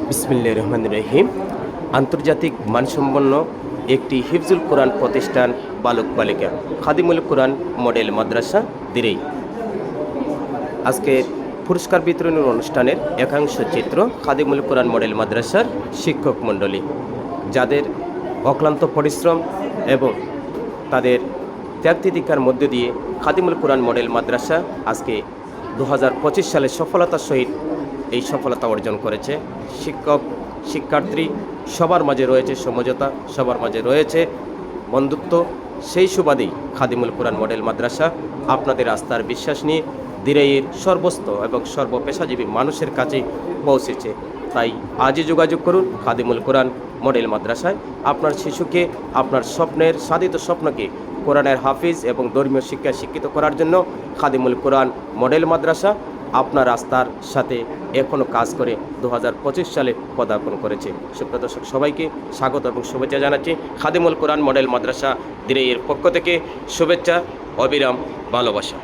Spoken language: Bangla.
বিসমিল্লাহির রহমানির রহিম। আন্তর্জাতিক মানসম্পন্ন একটি হিফজুল কোরআন প্রতিষ্ঠান বালক বালিকা খাদিমুল কোরআন মডেল মাদ্রাসা দিরেই। আজকে পুরস্কার বিতরণের অনুষ্ঠানের একাংশ চিত্র খাদিমুল কোরআন মডেল মাদ্রাসার শিক্ষক মণ্ডলী, যাদের অক্লান্ত পরিশ্রম এবং তাদের ত্যাগ-তিতিক্ষার মধ্য দিয়ে খাদিমুল কোরআন মডেল মাদ্রাসা আজকে 2025 সালে সফলতার সহিত এই সফলতা অর্জন করেছে। শিক্ষক শিক্ষার্থী সবার মাঝে রয়েছে সমঝোতা, সবার মাঝে রয়েছে বন্ধুত্ব। সেই সুবাদেই খাদিমুল কোরআন মডেল মাদ্রাসা আপনাদের আস্থার বিশ্বাস নিয়ে দিরাইয়ের সর্বস্ত এবং সর্বপেশাজীবী মানুষের কাছে পৌঁছেছে। তাই আজই যোগাযোগ করুন খাদিমুল কোরআন মডেল মাদ্রাসায়। আপনার শিশুকে আপনার স্বপ্নের সাধিত স্বপ্নকে কোরআনের হাফিজ এবং ধর্মীয় শিক্ষায় শিক্ষিত করার জন্য খাদিমুল কোরআন মডেল মাদ্রাসা আপনার আস্থার সাথে এখনও কাজ করে 2025 সালে পদার্পণ করেছে। সুপ্রিয় দর্শক, সবাইকে স্বাগত এবং শুভেচ্ছা জানাচ্ছি। খাদিমুল কোরআন মডেল মাদ্রাসা দিরাইয়ের পক্ষ থেকে শুভেচ্ছা, অবিরাম ভালোবাসা।